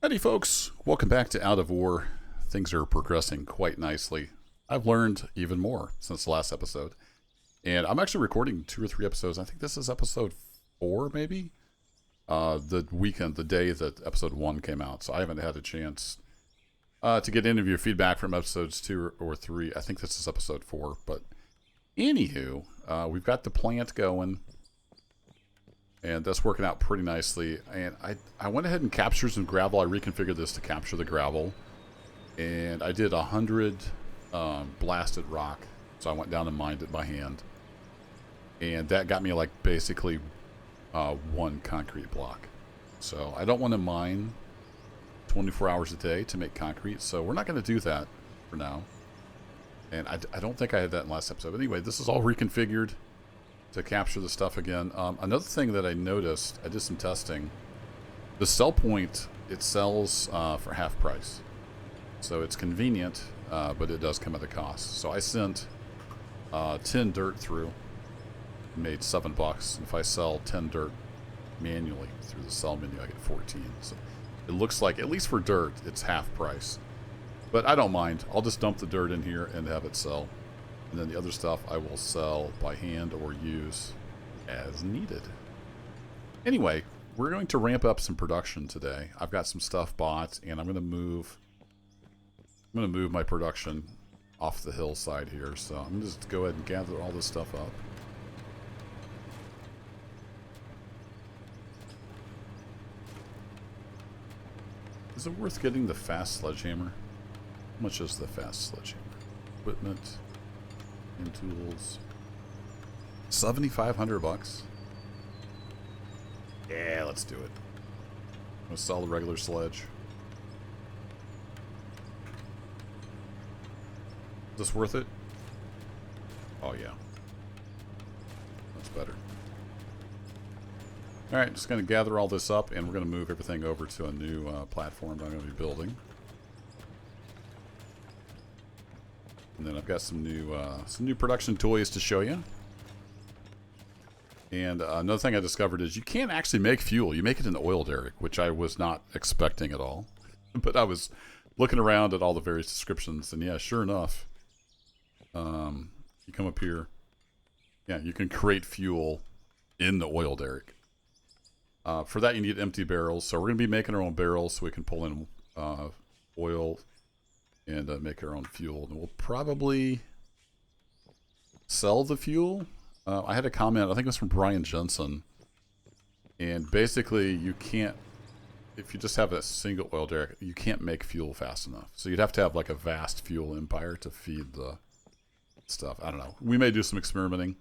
Howdy folks, welcome back to Out of War. Things are progressing quite nicely. I've learned even more since the last episode. And I'm actually recording 2 or 3 episodes. I think this is episode 4 maybe? The weekend, the day that episode 1 came out. So I haven't had a chance to get interview feedback from episodes 2 or 3. I think this is episode 4. But anywho, we've got the plant going. And that's working out pretty nicely. And I went ahead and captured some gravel. I reconfigured this to capture the gravel. And I did 100 blasted rock. So I went down and mined it by hand. And that got me like basically 1 concrete block. So I don't want to mine 24 hours a day to make concrete. So we're not going to do that for now. And I don't think I had that in the last episode. But anyway, this is all reconfigured to capture the stuff again. Another thing that I noticed, I did some testing. The sell point, it sells for half price. So it's convenient, but it does come at a cost. So I sent 10 dirt through, made $7. And if I sell 10 dirt manually through the sell menu, I get 14. So it looks like, at least for dirt, it's half price. But I don't mind. I'll just dump the dirt in here and have it sell. And then the other stuff I will sell by hand or use as needed. Anyway, we're going to ramp up some production today. I've got some stuff bought, and I'm going to move my production off the hillside here. So I'm going to just go ahead and gather all this stuff up. Is it worth getting the fast sledgehammer? How much is the fast sledgehammer? Equipment and tools. $7,500. Yeah, let's do it. I'm gonna sell the regular sledge. Is this worth it? Oh yeah. That's better. Alright, just gonna gather all this up and we're gonna move everything over to a new platform that I'm gonna be building. And then I've got some new production toys to show you. And another thing I discovered is you can't actually make fuel. You make it in oil derrick, which I was not expecting at all. But I was looking around at all the various descriptions, and yeah, sure enough, you come up here. Yeah, you can create fuel in the oil derrick. For that, you need empty barrels. So we're going to be making our own barrels so we can pull in oil and make our own fuel. And we'll probably sell the fuel. I had a comment, I think it was from Brian Jensen. And basically, you can't, if you just have a single oil derrick, you can't make fuel fast enough. So you'd have to have like a vast fuel empire to feed the stuff. I don't know. We may do some experimenting.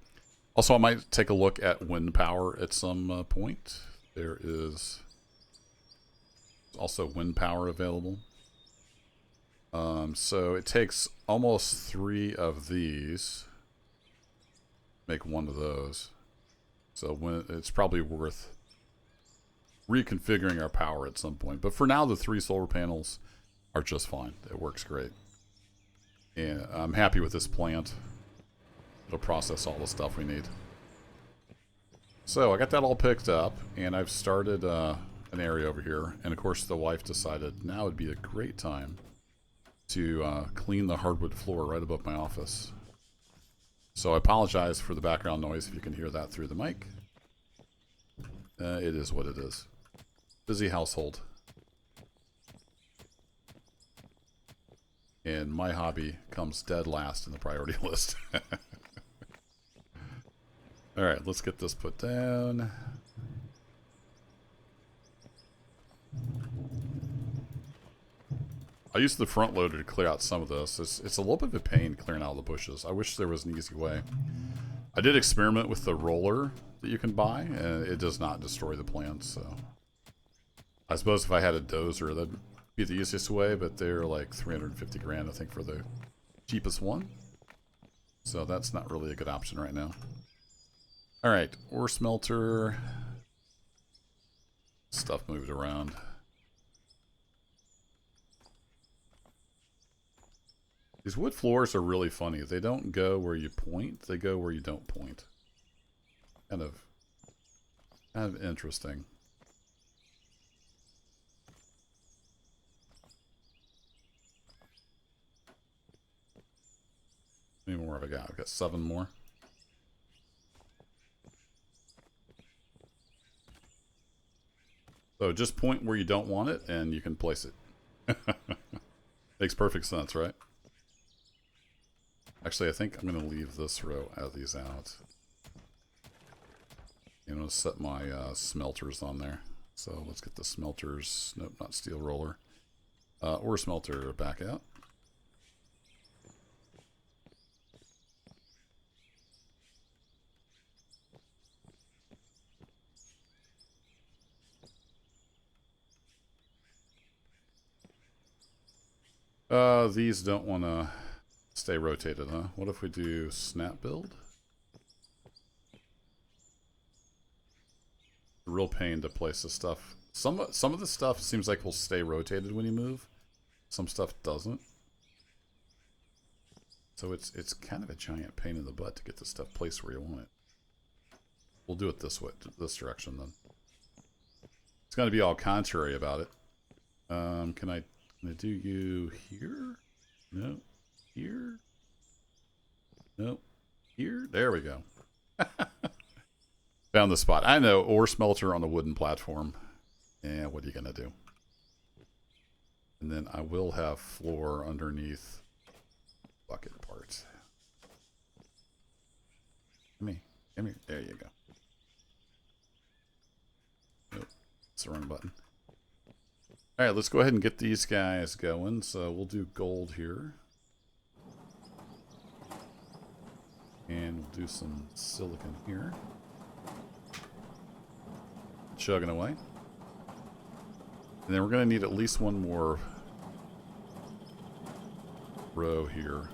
Also, I might take a look at wind power at some point. There is also wind power available. So it takes almost 3 of these. Make 1 of those. So when it's probably worth reconfiguring our power at some point. But for now, the 3 solar panels are just fine. It works great. And I'm happy with this plant. It'll process all the stuff we need. So I got that all picked up, and I've started an area over here. And of course, the wife decided now would be a great time to clean the hardwood floor right above my office. So I apologize for the background noise if you can hear that through the mic. It is what it is. Busy household. And my hobby comes dead last in the priority list. Alright, let's get this put down. I used the front loader to clear out some of this. It's a little bit of a pain clearing out the bushes. I wish there was an easy way. I did experiment with the roller that you can buy, and it does not destroy the plants, so. I suppose if I had a dozer, that'd be the easiest way, but they're like 350 grand, I think, for the cheapest one. So that's not really a good option right now. Alright, ore smelter. Stuff moved around. These wood floors are really funny. They don't go where you point, they go where you don't point. Kind of interesting. more have I got? I've got 7 more. So just point where you don't want it, and you can place it. Makes perfect sense, right? Actually, I think I'm going to leave this row of these out. I'm going to set my smelters on there. So let's get the smelters, nope, not steel roller, ore smelter back out. These don't want to stay rotated, huh? What if we do snap build? Real pain to place the stuff. Some of the stuff seems like will stay rotated when you move. Some stuff doesn't. So it's kind of a giant pain in the butt to get the stuff placed where you want it. We'll do it this way, this direction then. It's going to be all contrary about it. Can I do you here? No. Here? No. Here? There we go. Found the spot. I know, ore smelter on the wooden platform. And what are you going to do? And then I will have floor underneath bucket part. Come here. There you go. Nope. It's the wrong button. Alright, let's go ahead and get these guys going. So we'll do gold here. And we'll do some silicon here. Chugging away. And then we're going to need at least one more row here.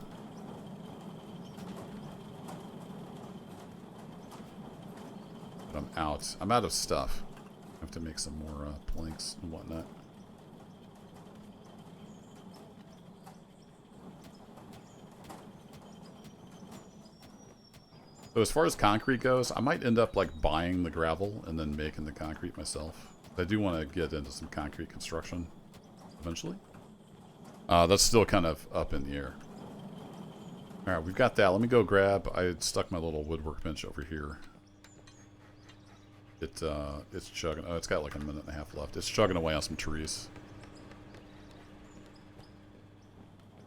But I'm out of stuff. I have to make some more planks and whatnot. So as far as concrete goes, I might end up like buying the gravel and then making the concrete myself. I do want to get into some concrete construction eventually. That's still kind of up in the air. Alright, we've got that. Let me go grab... I had stuck my little wood workbench over here. It's chugging... Oh, it's got like a minute and a half left. It's chugging away on some trees.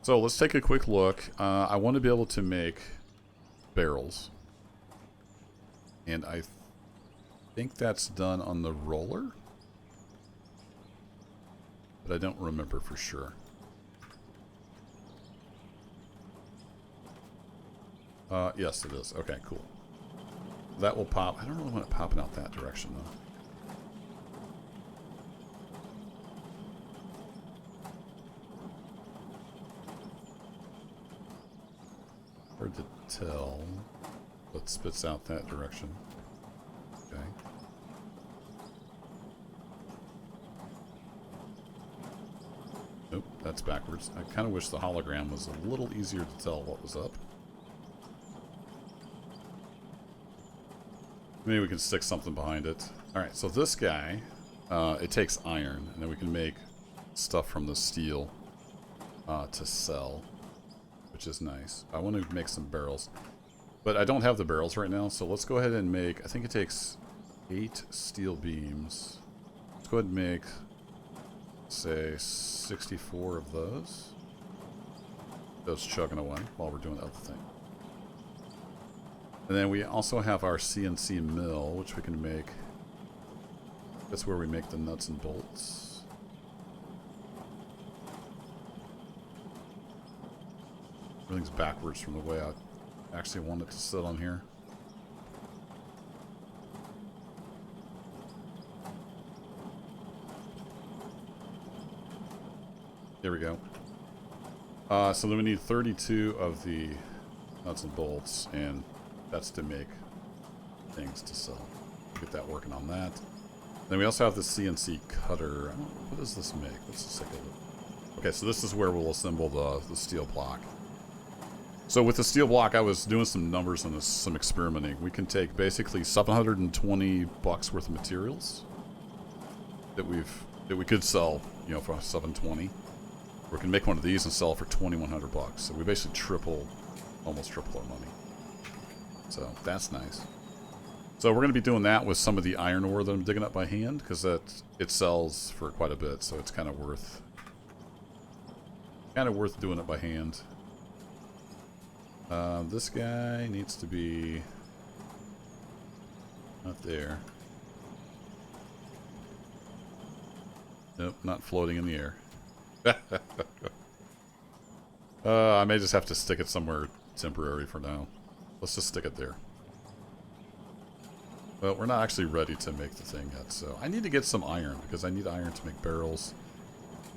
So let's take a quick look. I want to be able to make barrels. And I think that's done on the roller. But I don't remember for sure. Yes, it is. Okay, cool. That will pop. I don't really want it popping out that direction, though. Hard to tell. But spits out that direction. Okay. Nope, that's backwards. I kind of wish the hologram was a little easier to tell what was up. Maybe we can stick something behind it. Alright, so this guy, it takes iron, and then we can make stuff from the steel to sell, which is nice. I want to make some barrels. But I don't have the barrels right now, so let's go ahead and make... I think it takes 8 steel beams. Let's go ahead and make, say, 64 of those. Those chugging away while we're doing the other thing. And then we also have our CNC mill, which we can make... That's where we make the nuts and bolts. Everything's backwards from the way I actually want it to sit on here. There we go. So then we need 32 of the nuts and bolts, and that's to make things to sell. Get that working on that. Then we also have the CNC cutter. I don't know, what does this make? Let's just take a look. Okay, so this is where we'll assemble the steel block. So with the steel block, I was doing some numbers and some experimenting. We can take basically $720 worth of materials that we could sell, you know, for $720. We can make one of these and sell it for $2,100. So we basically triple almost triple our money. So that's nice. So we're going to be doing that with some of the iron ore that I'm digging up by hand, because it sells for quite a bit, so it's kind of worth doing it by hand. This guy needs to be not there. Nope, not floating in the air. I may just have to stick it somewhere temporary for now. Let's just stick it there. But we're not actually ready to make the thing yet, so I need to get some iron, because I need iron to make barrels.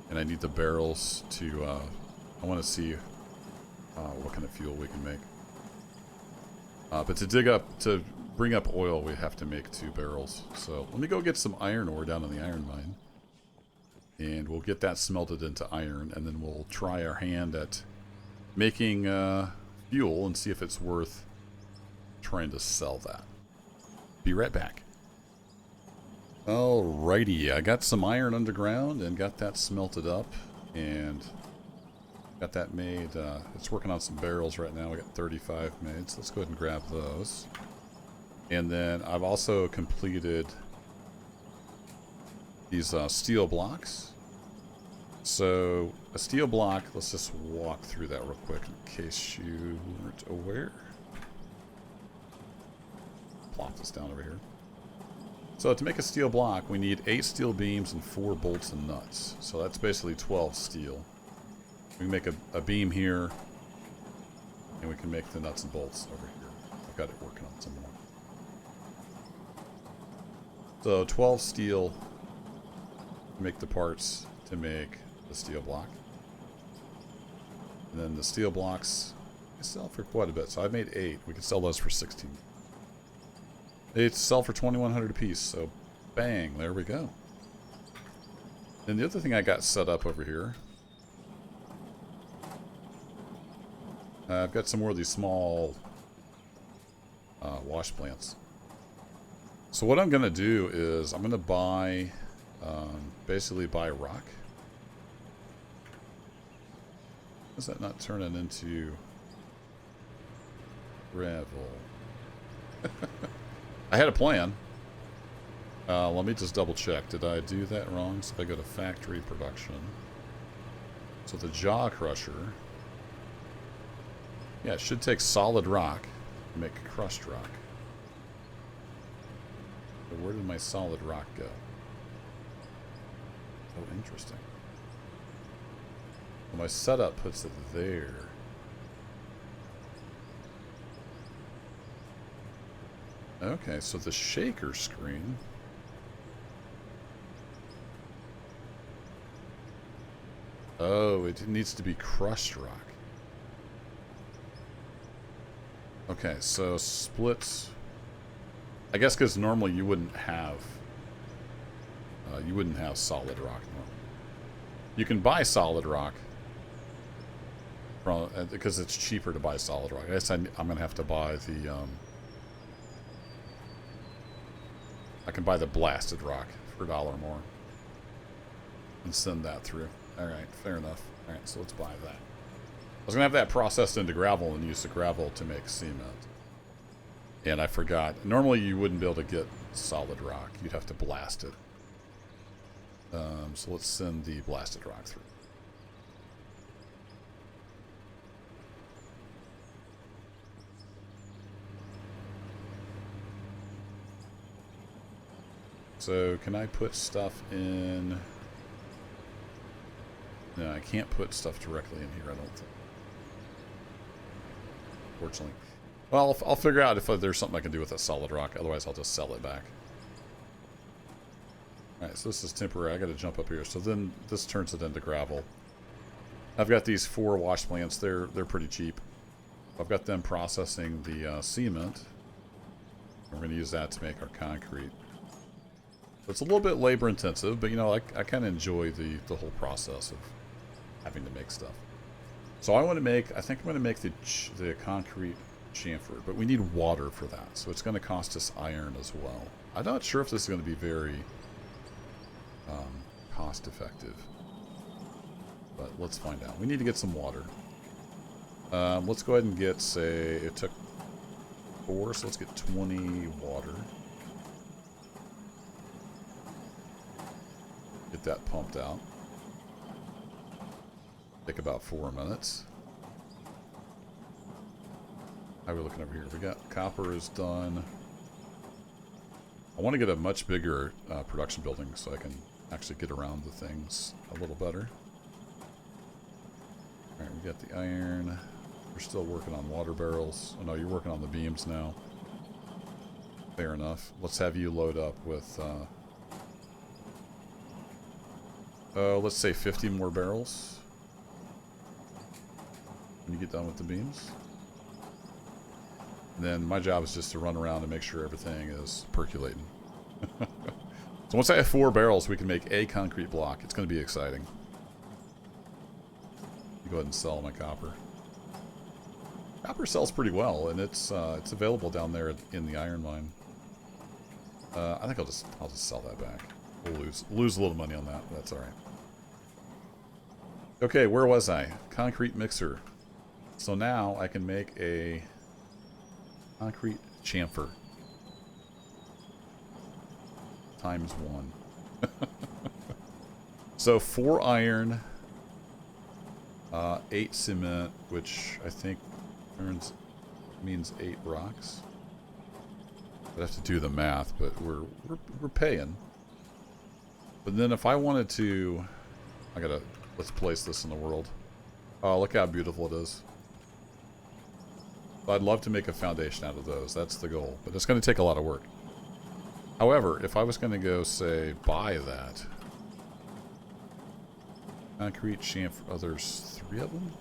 And I need the barrels to, I want to see what kind of fuel we can make. But to bring up oil, we have to make 2 barrels. So let me go get some iron ore down in the iron mine. And we'll get that smelted into iron, and then we'll try our hand at making fuel and see if it's worth trying to sell that. Be right back. Alrighty, I got some iron underground and got that smelted up and got that made. It's working on some barrels right now. We got 35 made, so let's go ahead and grab those. And then I've also completed these steel blocks. So a steel block, let's just walk through that real quick in case you weren't aware. Plop this down over here. So to make a steel block, we need 8 steel beams and 4 bolts and nuts. So that's basically 12 steel. We can make a beam here, and we can make the nuts and bolts over here. I've got it working on some more. So 12 steel to make the parts to make the steel block. And then the steel blocks I sell for quite a bit. So I've made 8. We can sell those for 16. They sell for 2,100 a piece. So bang, there we go. And the other thing I got set up over here, I've got some more of these small wash plants. So what I'm going to do is I'm going to buy, basically buy rock. Is that not turning into gravel? I had a plan. Let me just double check. Did I do that wrong? So if I go to factory production. So the jaw crusher. Yeah, it should take solid rock and make crushed rock. So where did my solid rock go? Oh, interesting. Well, my setup puts it there. Okay, so the shaker screen. Oh, it needs to be crushed rock. Okay, so splits. I guess because normally you wouldn't have solid rock normally. You can buy solid rock from because it's cheaper to buy solid rock. I guess I'm gonna have to buy the I can buy the blasted rock for $1 more and send that through. All right, fair enough. All right, so let's buy that. I was gonna have that processed into gravel and use the gravel to make cement. And I forgot. Normally you wouldn't be able to get solid rock. You'd have to blast it. So let's send the blasted rock through. So can I put stuff in? No, I can't put stuff directly in here, I don't think. Fortunately. Well, I'll figure out if there's something I can do with that solid rock. Otherwise, I'll just sell it back. Alright, so this is temporary. I got to jump up here. So then this turns it into gravel. I've got these 4 wash plants. They're pretty cheap. I've got them processing the cement. We're going to use that to make our concrete. It's a little bit labor intensive, but you know, I kind of enjoy the whole process of having to make stuff. So I think I'm going to make the concrete chamfer, but we need water for that, so it's going to cost us iron as well. I'm not sure if this is going to be very cost effective, but let's find out. We need to get some water. Let's go ahead and get, say, it took 4, so let's get 20 water. Get that pumped out. Take about 4 minutes. How are we looking over here? We got copper is done. I want to get a much bigger production building so I can actually get around the things a little better. Alright, we got the iron. We're still working on water barrels. Oh no, you're working on the beams now. Fair enough. Let's have you load up with, let's say 50 more barrels. When you get done with the beams. And then my job is just to run around and make sure everything is percolating. So once I have 4 barrels, we can make a concrete block. It's going to be exciting. Go ahead and sell my copper. Copper sells pretty well, and it's available down there in the iron mine. I think I'll just sell that back. We'll lose a little money on that. But that's all right. Okay, where was I? Concrete mixer. So now I can make a concrete chamfer. Times 1. So 4 iron, 8 cement, which I think means 8 rocks. I'd have to do the math, but we're paying. But then if I wanted to, let's place this in the world. Oh, look how beautiful it is. I'd love to make a foundation out of those. That's the goal. But it's going to take a lot of work. However, if I was going to go, say, buy that. Concrete chamfer. Oh, there's 3 of them?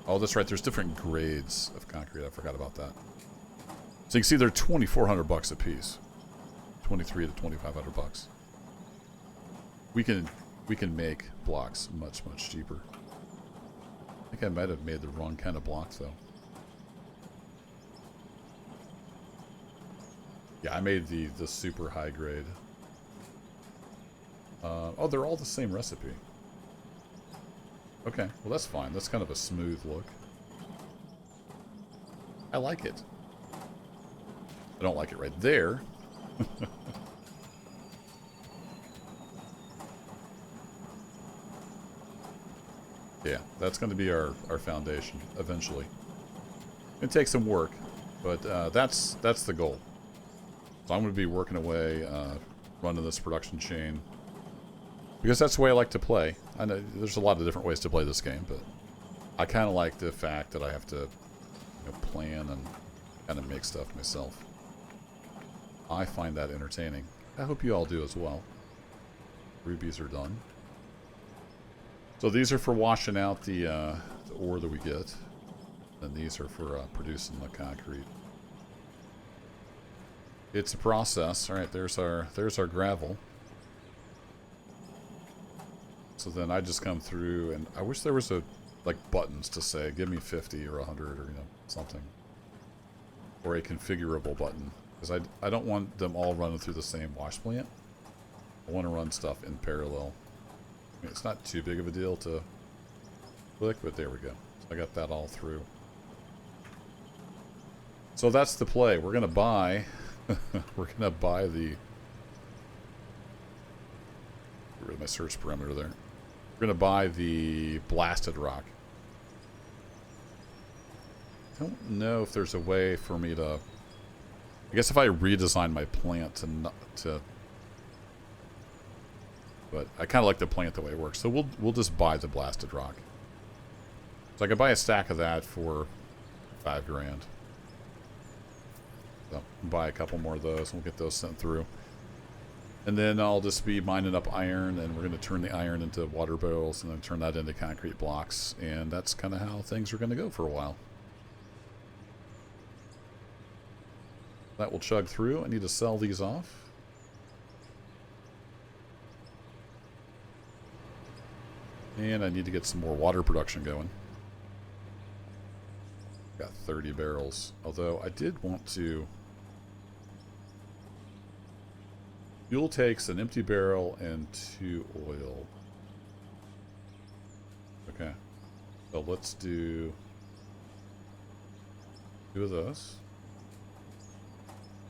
Oh, that's right. There's different grades of concrete. I forgot about that. So you can see they're $2,400 a piece. 23 to 2,500 bucks. We can make blocks much cheaper. I think I might have made the wrong kind of blocks though. Yeah, I made the super high grade. Oh, they're all the same recipe. Okay, well that's fine. That's kind of a smooth look. I like it. I don't like it right there. Yeah, that's going to be our foundation eventually. It takes some work, but that's the goal. So I'm going to be working away, running this production chain. Because that's the way I like to play. I know there's a lot of different ways to play this game, but I kind of like the fact that I have to plan and kind of make stuff myself. I find that entertaining. I hope you all do as well. Rubies are done. So these are for washing out the ore that we get. And these are for producing the concrete. It's a process. Alright, there's our gravel. So then I just come through, and I wish there was buttons to say, give me 50 or 100 or something. Or a configurable button. Because I don't want them all running through the same wash plant. I want to run stuff in parallel. I mean, it's not too big of a deal to click, but there we go. So I got that all through. So that's the play. We're gonna buy the get rid of my search perimeter there. We're gonna buy the blasted rock. I don't know if there's a way for me to, I guess if I redesign my plant to but I kind of like the plant the way it works. So we'll just buy the blasted rock. So I can buy a stack of that for $5 grand. So buy a couple more of those. And we'll get those sent through. And then I'll just be mining up iron, and we're going to turn the iron into water barrels, and then turn that into concrete blocks. And that's kind of how things are going to go for a while. That will chug through. I need to sell these off. And I need to get some more water production going. Got 30 barrels. Although I did want to... Fuel takes an empty barrel and 2 oil. Okay. So let's do 2 of those.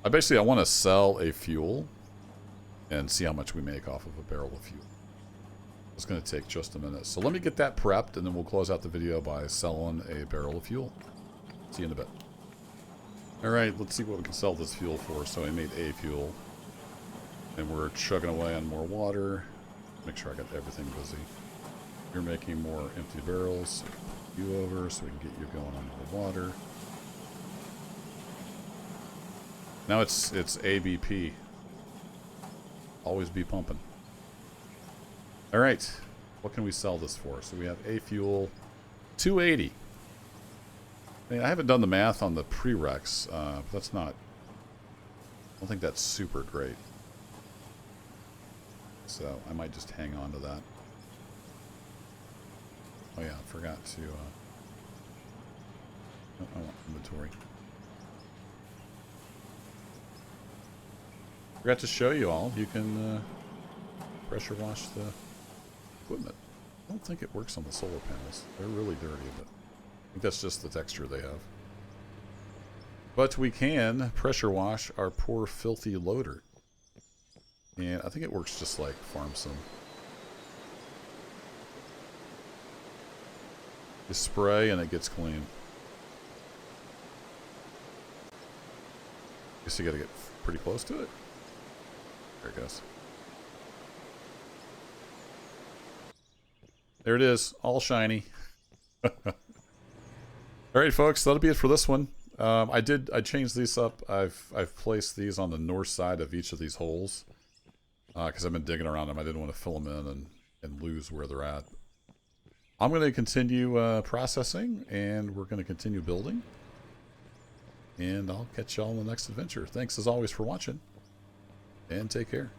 I want to sell a fuel and see how much we make off of a barrel of fuel. It's going to take just a minute. So let me get that prepped, and then we'll close out the video by selling a barrel of fuel. See you in a bit. Alright, let's see what we can sell this fuel for. So I made a fuel. And we're chugging away on more water. Make sure I got everything busy. You're making more empty barrels. You over so we can get you going on more water. Now it's ABP. Always be pumping. Alright. What can we sell this for? So we have a fuel. 280. I mean, I haven't done the math on the prereqs. But that's not... I don't think that's super great. So I might just hang on to that. Oh yeah, I forgot to... I want inventory. Forgot to show you all. You can pressure wash the equipment. I don't think it works on the solar panels. They're really dirty, but I think that's just the texture they have. But we can pressure wash our poor filthy loader. And I think it works just like Farm Sim. You spray and it gets clean. Guess you gotta get pretty close to it. There it goes. There it is, all shiny. Alright folks, that'll be it for this one. I changed these up. I've placed these on the north side of each of these holes. Because I've been digging around them. I didn't want to fill them in and lose where they're at. I'm going to continue processing, and we're going to continue building. And I'll catch y'all in the next adventure. Thanks as always for watching, and take care.